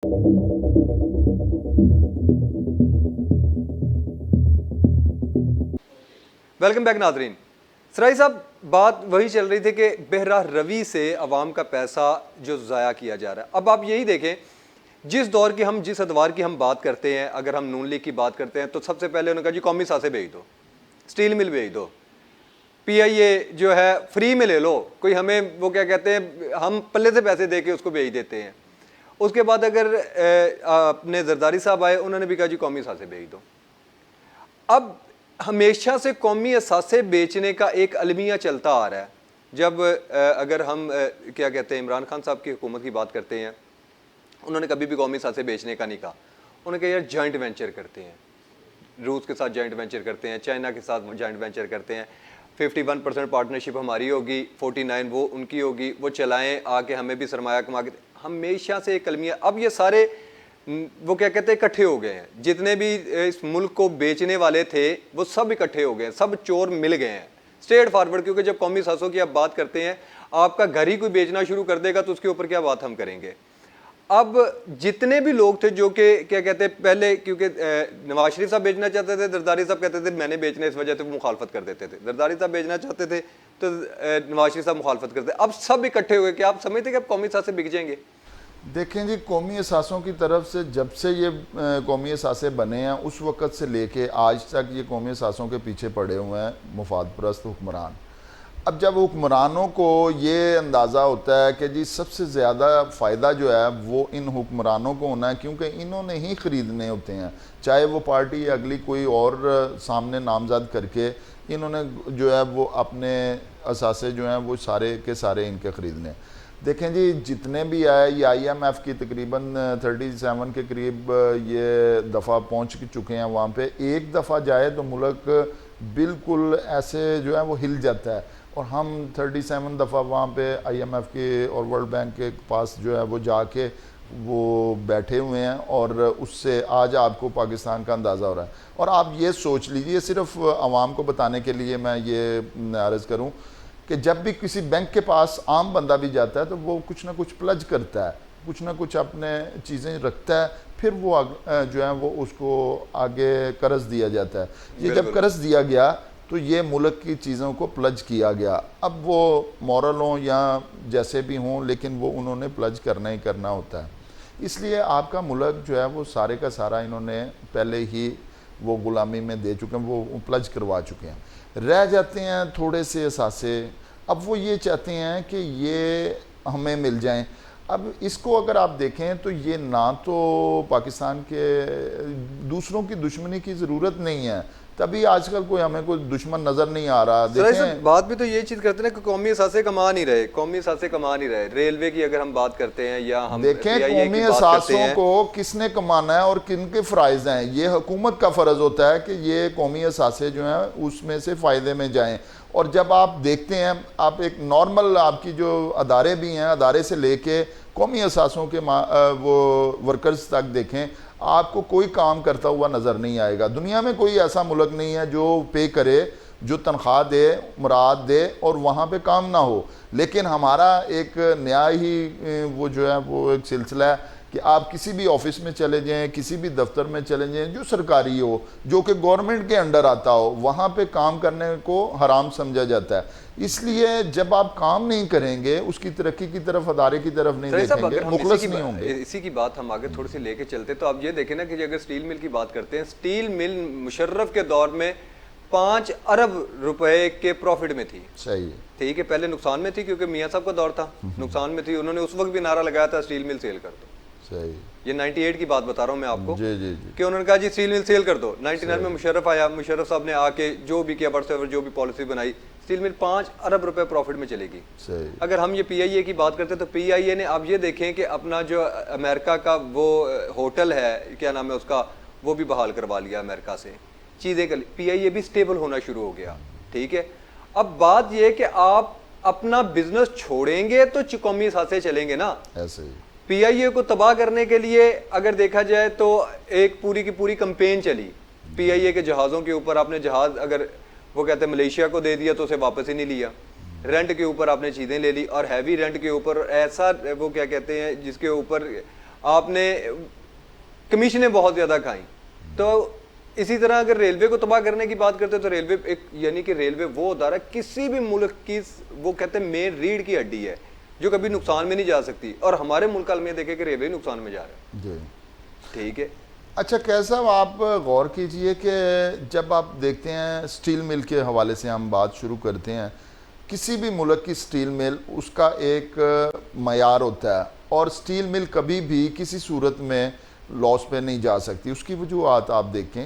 Welcome back नाजरीन। सराई साहब, बात वही चल रही थी कि बहरा रवि से अवाम का पैसा जो ज़ाया किया जा रहा है। अब आप यही देखें, जिस दौर की हम जिस अदवार की हम बात करते हैं, अगर हम नून लीग की बात करते हैं तो सबसे पहले उन्होंने कहा जी कौमी सासे भेज दो, स्टील मिल भेज दो, PIA जो है फ्री में ले लो, कोई हमें वो क्या कहते हैं हम पल्ले से पैसे दे के उसको भेज देते हैं। उसके बाद अगर अपने जरदारी साहब आए, उन्होंने भी कहा जी कौमी सासे भेज दो। अब हमेशा से कौमी असासे बेचने का एक अलमिया चलता आ रहा है। जब अगर हम क्या कहते हैं इमरान खान साहब की हुकूमत की बात करते हैं, उन्होंने कभी भी कौमी असासे बेचने का नहीं कहा। उन्होंने कहा यार जॉइंट वेंचर करते हैं, रूस के साथ जॉइंट वेंचर करते हैं, चाइना के साथ जॉइंट वेंचर करते हैं, 51% पार्टनरशिप हमारी होगी, 49 वो उनकी होगी, वो चलाएं, आके हमें भी सरमाया कमा के। हमेशा से एक अलमिया, अब ये सारे वो क्या कहते हैं इकट्ठे हो गए हैं, जितने भी इस मुल्क को बेचने वाले थे वो सब इकट्ठे हो गए हैं, सब चोर मिल गए हैं स्ट्रेट फॉरवर्ड। क्योंकि जब कौमी सासों की आप बात करते हैं, आपका घर ही कोई बेचना शुरू कर देगा तो उसके ऊपर क्या बात हम करेंगे। अब जितने भी लोग थे जो कि क्या कहते हैं पहले, क्योंकि नवाज शरीफ साहब बेचना चाहते थे, जरदारी साहब कहते थे मैंने बेचना, इस वजह से वो मुखालफत कर देते थे। जरदारी साहब बेचना चाहते थे तो नवाज शरीफ साहब मुखालफत करते। अब सब इकट्ठे हुए कि आप समझते कि अब कौमी सासे बिक जाएंगे। देखें जी, कौमी असासों की तरफ से जब से ये कौमी असासे बने हैं उस वक़्त से लेके आज तक ये कौमी असासों के पीछे पड़े हुए हैं मुफाद परस्त हुक्मरान। अब जब हुक्मरानों को ये अंदाज़ा होता है कि जी सबसे ज़्यादा फ़ायदा जो है वो इन हुक्मरानों को होना है, क्योंकि इन्होंने ही ख़रीदने होते हैं, चाहे वो पार्टी या अगली कोई और सामने नामज़द करके इन्होंने जो है वो अपने असासे जो हैं वो सारे के सारे इनके ख़रीदने। देखें जी, जितने भी आए ये IMF की तकरीबन 37 के करीब ये दफ़ा पहुंच चुके हैं वहाँ पे। एक दफ़ा जाए तो मुल्क बिल्कुल ऐसे जो है वो हिल जाता है, और हम 37 दफ़ा वहाँ पे IMF के और वर्ल्ड बैंक के पास जो है वो जाके वो बैठे हुए हैं, और उससे आज आपको पाकिस्तान का अंदाज़ा हो रहा है। और आप ये सोच लीजिए, सिर्फ आवाम को बताने के लिए मैं ये अर्ज़ करूँ कि जब भी किसी बैंक के पास आम बंदा भी जाता है तो वो कुछ ना कुछ प्लज करता है, कुछ ना कुछ अपने चीज़ें रखता है, फिर वो जो है वो उसको आगे कर्ज दिया जाता है। ये जब कर्ज दिया गया तो ये मुल्क की चीज़ों को प्लज किया गया। अब वो मॉरल हों या जैसे भी हों, लेकिन वो उन्होंने प्लज करना ही करना होता है। इसलिए आपका मुल्क जो है वो सारे का सारा इन्होंने पहले ही वो ग़ुलामी में दे चुके हैं, वो प्लज करवा चुके हैं। रह जाते हैं थोड़े से असासे, अब वो ये चाहते हैं कि ये हमें मिल जाएं। अब इसको अगर आप देखें तो ये ना तो पाकिस्तान के दूसरों की दुश्मनी की ज़रूरत नहीं है, तभी आजकल कोई हमें कोई दुश्मन नज़र नहीं आ रहा। देखें बात भी तो ये चीज़ करते हैं कि कौमी असासे कमा नहीं रहे, कौमी असासे कमा नहीं रहे। रेलवे की अगर हम बात करते हैं या हम देखें कौमी असासों को किसने कमाना है और किन के फ़राइज़ हैं, ये हुकूमत का फ़र्ज़ होता है कि ये कौमी असासे जो हैं उसमें से फ़ायदे में जाएँ। और जब आप देखते हैं, आप एक नॉर्मल आपकी जो अदारे भी हैं, अदारे से लेके कौमी असासों के वो वर्कर्स तक देखें, आपको कोई काम करता हुआ नज़र नहीं आएगा। दुनिया में कोई ऐसा मुल्क नहीं है जो पे करे, जो तनख्वाह दे, मुराद दे और वहाँ पे काम ना हो। लेकिन हमारा एक नया ही वो जो है वो एक सिलसिला है कि आप किसी भी ऑफिस में चले जाएं, किसी भी दफ्तर में चले जाएं जो सरकारी हो, जो कि गवर्नमेंट के अंडर आता हो, वहाँ पे काम करने को हराम समझा जाता है। इसलिए जब आप काम नहीं करेंगे, उसकी तरक्की की तरफ, अदारे की तरफ नहीं देखेंगे, मुखलस नहीं होंगे। इसी की बात हम आगे थोड़ी सी लेके चलते तो आप ये देखें ना कि अगर स्टील मिल की बात करते हैं, स्टील मिल मुशर्रफ के दौर में 5 अरब रुपए के प्रॉफिट में थी। सही है, ठीक है, पहले नुकसान में थी क्योंकि मियाँ साहब का दौर था, नुकसान में थी। उन्होंने उस वक्त भी नारा लगाया था स्टील मिल सेल कर दो। सही, ये 98 की बात बता रहा हूँ मैं आपको, जी जी जी, कि उन्होंने कहा जी स्टील मिल सेल कर दो। 99 में मुशर्रफ आया, मुशर्रफ साहब ने आके जो भी किया, व्हाट्सएवर जो भी पॉलिसी बनाई, स्टील मिल 5 अरब रुपए प्रॉफिट में चलेगी। सही। अगर हम ये PIA की बात करते हैं तो PIA ने, आप ये देखें कि अपना जो अमेरिका का वो होटल है, क्या नाम है उसका, वो भी बहाल करवा लिया अमेरिका से। चीज़ें कर, PIA भी स्टेबल होना शुरू हो गया। ठीक है, अब बात ये कि आप अपना बिजनेस छोड़ेंगे तो कौमी असासे चलेंगे ना। ऐसे ही PIA को तबाह करने के लिए अगर देखा जाए तो एक पूरी की पूरी कंपेन चली PIA के जहाज़ों के ऊपर। आपने जहाज़ अगर वो कहते हैं मलेशिया को दे दिया तो उसे वापस ही नहीं लिया, रेंट के ऊपर आपने चीज़ें ले ली, और हैवी रेंट के ऊपर ऐसा वो क्या कहते हैं जिसके ऊपर आपने कमीशनें बहुत ज़्यादा खाई। तो इसी तरह अगर रेलवे को तबाह करने की बात करते हैं तो रेलवे एक, यानी कि रेलवे वो अदारा किसी भी मुल्क की, वो कहते हैं मेन रीढ़ की हड्डी है जो कभी नुकसान में नहीं जा सकती, और हमारे मुल्क में देखें कि रेलवे नुकसान में जा रहा है। जी ठीक है। अच्छा कैद साहब, आप गौर कीजिए कि जब आप देखते हैं स्टील मिल के हवाले से हम बात शुरू करते हैं, किसी भी मुल्क की स्टील मिल उसका एक मयार होता है, और स्टील मिल कभी भी किसी सूरत में लॉस पे नहीं जा सकती। उसकी वजूहत आप देखें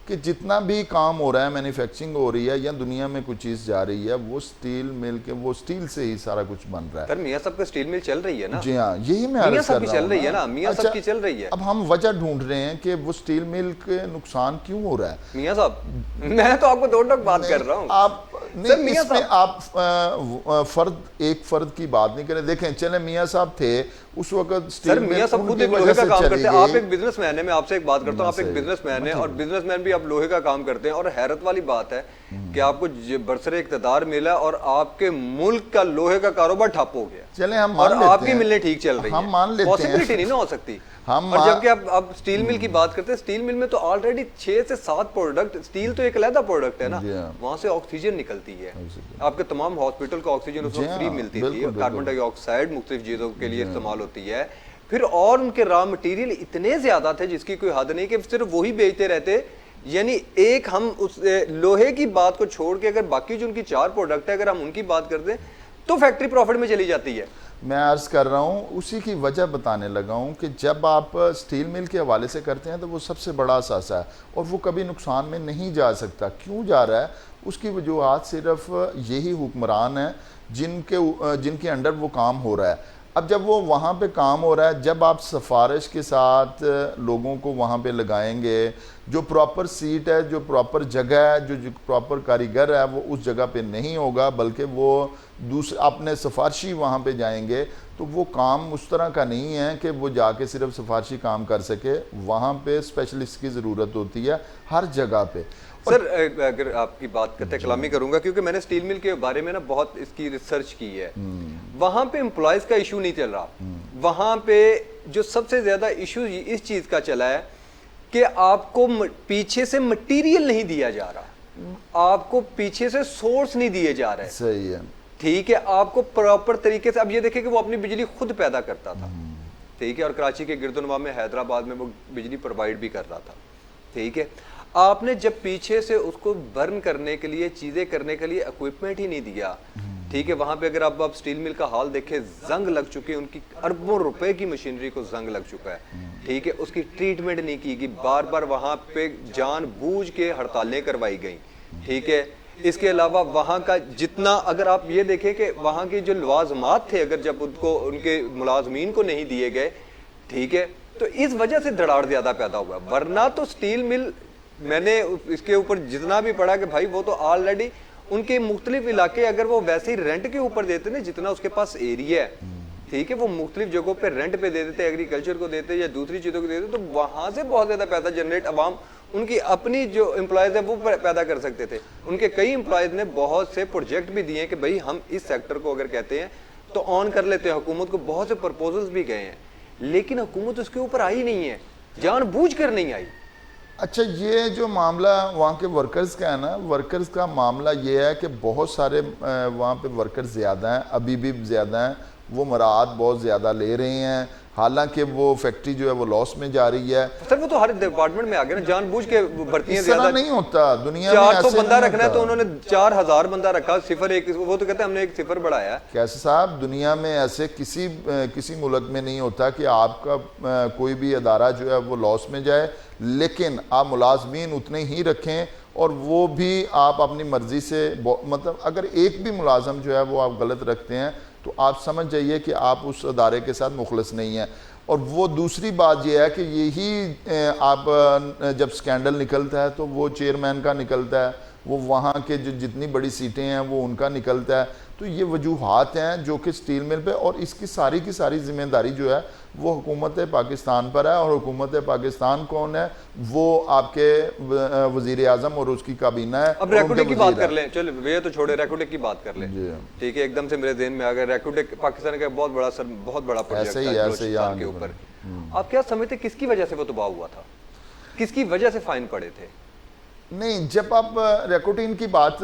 कि जितना भी काम हो रहा है, मैन्युफैक्चरिंग हो रही है या दुनिया में कुछ चीज़ जा रही है, वो स्टील मिल के, वो स्टील से ही सारा कुछ बन रहा है। सर मियां साहब का स्टील मिल चल रही है ना? जी हाँ, यही मैं मियां अर्ज साहब कर की रहा चल हूँ रही है ना, मियां साहब की अच्छा, चल रही है। अब हम वजह ढूंढ रहे हैं कि वो स्टील मिल के नुकसान क्यों हो रहा है। मियां साहब मैं तो आपको दो टक बात कर रहा हूँ। आप सर, नहीं, मियां इसमें साहब आप एक फर्द की बात नहीं करें। देखें, चले मियां साहब थे उस वक्त, सर मियां साहब खुद एक लोहे का काम करते हैं। आप एक बिजनेसमैन है, मैं आपसे एक बात करता हूँ, आप एक बिजनेसमैन है और बिजनेसमैन भी आप लोहे का काम करते हैं, और हैरत वाली बात है कि आपको बरसरे इक़्तिदार मिला और आपके मुल्क का लोहे का कारोबार ठप हो गया। चले हम और मान लेते आपकी हैं, मिलें ठीक चल रही हम मान लेते हैं, पॉसिबिलिटी नहीं ना हो सकती। हम और जबकि आप अब स्टील मिल की बात करते हैं, स्टील मिल में तो ऑलरेडी 6 से 7 प्रोडक्ट, स्टील तो एक अलग प्रोडक्ट है ना, वहां से ऑक्सीजन निकलती है, आपके तमाम हॉस्पिटल को ऑक्सीजन उस वक्त फ्री मिलती थी, कार्बन डाइऑक्साइड मुख्तलिफ चीजों के लिए इस्तेमाल होती है। फिर और उनके रॉ मटेरियल इतने ज्यादा थे जिसकी कोई हद नहीं, कि सिर्फ वही बेचते रहते। यानी एक हम उस लोहे की बात को छोड़ के अगर बाकी जो उनकी 4 प्रोडक्ट है अगर हम उनकी बात करते हैं तो फैक्ट्री प्रॉफिट में चली जाती है। मैं अर्ज कर रहा हूँ, उसी की वजह बताने लगा हूँ कि जब आप स्टील मिल के हवाले से करते हैं तो वो सबसे बड़ा असासा है और वो कभी नुकसान में नहीं जा सकता। क्यों जा रहा है? उसकी वजूहत सिर्फ यही हुक्मरान है जिनके अंडर वो काम हो रहा है। अब जब वो वहाँ पे काम हो रहा है, जब आप सिफारिश के साथ लोगों को वहाँ पे लगाएंगे, जो प्रॉपर सीट है, जो प्रॉपर जगह है, जो प्रॉपर कारीगर है, वो उस जगह पे नहीं होगा, बल्कि वो दूसरे अपने सिफारशी वहाँ पे जाएंगे, तो वो काम उस तरह का नहीं है कि वो जाके सिर्फ सिफारशी काम कर सके। वहाँ पे स्पेशलिस्ट की ज़रूरत होती है हर जगह पे। सर अगर आपकी बात करते कलामी करूंगा, क्योंकि मैंने स्टील मिल के बारे में ना बहुत इसकी रिसर्च की है। वहां पे एम्प्लॉयज का इशू नहीं चल रहा, वहां पे जो सबसे ज्यादा इशू इस चीज का चला है कि आपको पीछे से मटेरियल नहीं दिया जा रहा, आपको पीछे से सोर्स नहीं दिए जा रहे। सही है, ठीक है, आपको प्रॉपर तरीके से, अब ये देखिए कि वो अपनी बिजली खुद पैदा करता था, ठीक है, और कराची के गिरदोनवा में, हैदराबाद में वो बिजली प्रोवाइड भी कर रहा था, ठीक है। आपने जब पीछे से उसको बर्न करने के लिए, चीजें करने के लिए इक्विपमेंट ही नहीं दिया, ठीक है, वहां पे अगर आप स्टील मिल का हाल देखें, जंग लग चुकी है, उनकी अरबों रुपए की मशीनरी को जंग लग चुका है, ठीक है, उसकी ट्रीटमेंट नहीं की गई, बार बार वहां पे जानबूझ के हड़तालें करवाई गई, ठीक है। इसके अलावा वहाँ का जितना, अगर आप ये देखें कि वहाँ के जो लवाजमात थे, अगर जब उनको उनके मुलाजमीन को नहीं दिए गए, ठीक है, तो इस वजह से धड़ाड़ ज्यादा पैदा हुआ। वरना तो स्टील मिल, मैंने इसके ऊपर जितना भी पढ़ा कि भाई वो तो ऑलरेडी उनके मुख्तलिफ इलाके अगर वो वैसे ही रेंट के ऊपर देते ना, जितना उसके पास एरिया है, ठीक है, वो मुख्तलिफ जगहों पे रेंट पे दे देते, एग्रीकल्चर को देते या दूसरी चीज़ों को देते, तो वहाँ से बहुत ज़्यादा पैसा जनरेट अवाम उनकी अपनी जो एम्प्लॉयज़ है वो पैदा कर सकते थे। उनके कई एम्प्लॉयज़ ने बहुत से प्रोजेक्ट भी दिए कि भाई हम इस सेक्टर को अगर कहते हैं तो ऑन कर लेते हैं। हुकूमत को बहुत से प्रपोजल्स भी गए हैं, लेकिन हुकूमत उसके ऊपर आई नहीं है, जानबूझ कर नहीं आई। अच्छा, ये जो मामला वहाँ के वर्कर्स का है ना, वर्कर्स का मामला ये है कि बहुत सारे वहाँ पे वर्कर्स ज़्यादा हैं, अभी भी ज़्यादा हैं, वो मराहत बहुत ज़्यादा ले रहे हैं, हालांकि वो फैक्ट्री जो है वो लॉस में जा रही है। सर वो तो हर डिपार्टमेंट में आ गया ना, जानबूझ के भर्तियां ज़्यादा नहीं होता दुनिया में। 400 बंदा रखना है तो उन्होंने 4000 बंदा रखा, सिफर एक, वो तो कहते हैं हमने एक सिफर बढ़ाया। कैसे साहब, दुनिया में ऐसे किसी मुल्क में नहीं होता कि आपका कोई भी अदारा जो है वो लॉस में जाए, लेकिन आप मुलाजमीन उतने ही रखें और वो भी आप अपनी मर्जी से, मतलब अगर एक भी मुलाजम जो है वो आप गलत रखते हैं तो आप समझ जाइए कि आप उस अदारे के साथ मुखलस नहीं हैं। और वो दूसरी बात यह है कि यही आप जब स्कैंडल निकलता है तो वो चेयरमैन का निकलता है, वो वहाँ के जो जितनी बड़ी सीटें हैं वो उनका निकलता है। तो ये वजूहात हैं जो कि स्टील मिल पे, और इसकी सारी की सारी जिम्मेदारी जो है वो हुकूमत पाकिस्तान पर है। और हुकूमत पाकिस्तान कौन है? वो आपके वज़ीर आज़म और उसकी काबीना है। अब रैकुटेक की बात कर लें, चलो ये तो छोड़े, रैकुटेक की बात कर लें, ठीक है, एकदम से मेरे ध्यान में आ गया। रैकुटेक पाकिस्तान का बहुत बड़ा प्रोजेक्ट है के ऊपर, आप क्या समझते किसकी वजह से वो तबाह हुआ था, किसकी वजह से फाइन पड़े थे? नहीं, जब आप रेकोटीन की बात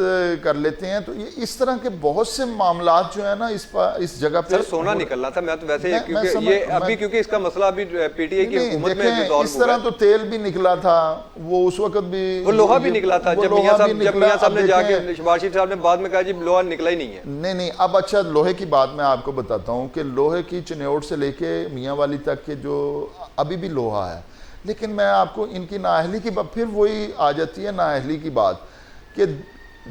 कर लेते हैं तो ये इस तरह के बहुत से मामलात जो है ना इस जगह पे सर सोना निकलना था, मैं तो वैसे ही मैं क्योंकि ये अभी क्योंकि इसका मसला अभी पीटीआई की हुकूमत में रिजॉल्व इस तरह तो तेल भी निकला था वो उस वक्त भी, वो लोहा भी निकला था जब मियां साहब ने जाके शहबाज शरीफ साहब ने बाद में कहा जी लोहा निकला ही नहीं है। नहीं अब अच्छा लोहे की बात मैं आपको बताता हूँ कि लोहे की चिन्योट से लेके मियाँ वाली तक के जो अभी भी लोहा है, लेकिन मैं आपको इनकी नाअहली की बात फिर वही आ जाती है, नाअहली की बात कि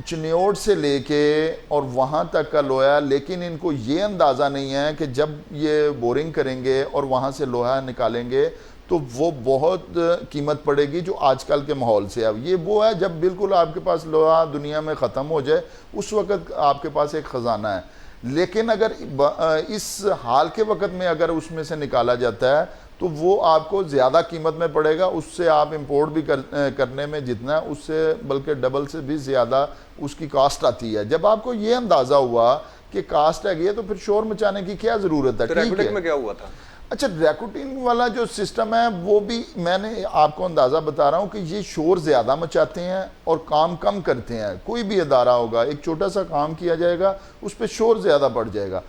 चिन्योट से लेके और वहाँ तक का लोहा, लेकिन इनको ये अंदाज़ा नहीं है कि जब ये बोरिंग करेंगे और वहाँ से लोहा निकालेंगे तो वो बहुत कीमत पड़ेगी जो आजकल के माहौल से। अब ये वो है जब बिल्कुल आपके पास लोहा दुनिया में ख़त्म हो जाए उस वक़्त आपके पास एक ख़जाना है, लेकिन अगर इस हाल के वक़्त में अगर उसमें से निकाला जाता है तो वो आपको ज़्यादा कीमत में पड़ेगा, उससे आप इंपोर्ट भी करने में जितना है उससे बल्कि डबल से भी ज़्यादा उसकी कास्ट आती है। जब आपको ये अंदाज़ा हुआ कि कास्ट है तो फिर शोर मचाने की क्या ज़रूरत है? तो ठीक है, में क्या हुआ था? अच्छा रेकोटीन वाला जो सिस्टम है वो भी मैंने आपको अंदाज़ा बता रहा हूँ कि ये शोर ज़्यादा मचाते हैं और काम कम करते हैं। कोई भी अदारा होगा, एक छोटा सा काम किया जाएगा उस पर शोर ज़्यादा बढ़ जाएगा।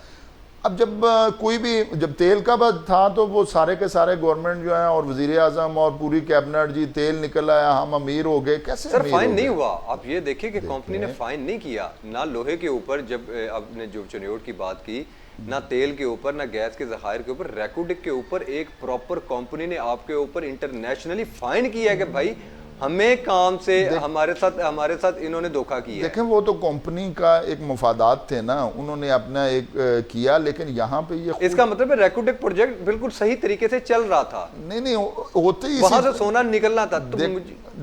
अब जब कोई भी जब तेल का बात था तो वो सारे के सारे गवर्नमेंट जो है और वजीर आजम और पूरी कैबिनेट जी तेल निकल आया हम अमीर हो गए, कैसे सर अमीर फाइन हो नहीं गए? हुआ। आप ये देखिए कि कंपनी ने फाइन नहीं किया ना लोहे के ऊपर, जब आपने जो चिन्योट की बात की, ना तेल के ऊपर, ना गैस के जखायर के ऊपर, रेकोडिक के ऊपर एक प्रॉपर कंपनी ने आपके ऊपर इंटरनेशनली फाइन किया है कि भाई हमें काम से हमारे साथ इन्होंने धोखा किया। देखें वो तो कंपनी का एक मफादात थे ना, उन्होंने अपना एक किया, लेकिन यहाँ पे ये इसका मतलब है रेकोडिक प्रोजेक्ट बिल्कुल सही तरीके से चल रहा था। नहीं होते ही वहां से सोना निकलना था। तो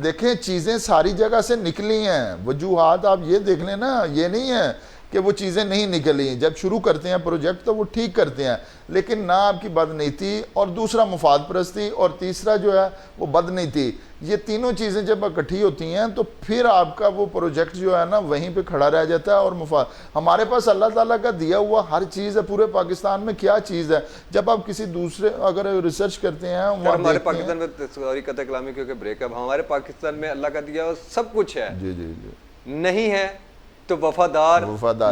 देखें चीजें सारी जगह से निकली हैं, वजूहात आप ये देख लें ना, ये नहीं है कि वो चीज़ें नहीं निकली। जब शुरू करते हैं प्रोजेक्ट तो वो ठीक करते हैं, लेकिन ना आपकी बदनीति और दूसरा मुफाद परस्ती और तीसरा जो है वो बदनीति, ये तीनों चीज़ें जब इकट्ठी होती हैं तो फिर आपका वो प्रोजेक्ट जो है ना वहीं पे खड़ा रह जाता है। और मुफाद हमारे पास अल्लाह ताला का दिया हुआ हर चीज़ है पूरे पाकिस्तान में। क्या चीज़ है जब आप किसी दूसरे अगर रिसर्च करते हैं हमारे पाकिस्तान में, सॉरी कतई कलामी क्योंकि ब्रेकअप, हमारे पाकिस्तान में अल्लाह का दिया हुआ सब कुछ है। जी नहीं है तो वफादार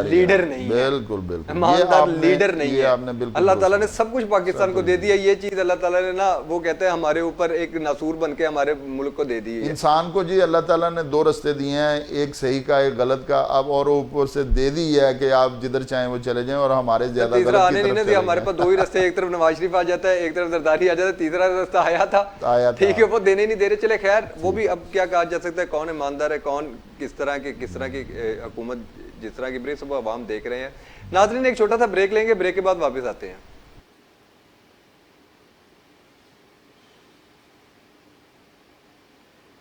लीडर नहीं है, बिल्कुल ईमानदार लीडर नहीं है। अल्लाह ताला ने सब कुछ पाकिस्तान को दे दिया। ये चीज अल्लाह ताला ने ना, वो कहते हैं हमारे ऊपर एक नासूर बन के हमारे मुल्क को दे दी है। इंसान को जी अल्लाह ताला ने दो रास्ते दिए हैं, एक सही का एक गलत का। अब और ऊपर से दे दी है कि आप जिधर चाहें वो चले जाएं और हमारे ज्यादा तीसरा आने नहीं दिया। हमारे पास दो ही रास्ते, एक तरफ नवाज शरीफ आ जाता है, एक तरफ जरदारी आ जाता है, तीसरा रास्ता आया था ठीक है, वो देने नहीं दे रहे। चले खैर, वो भी अब क्या कहा जा सकता है, कौन ईमानदार है, कौन किस तरह की हुकूमत जिस तरह की ब्रेक सब आवाम देख रहे हैं। नाज़रीन एक छोटा सा ब्रेक लेंगे, ब्रेक के बाद वापस आते हैं।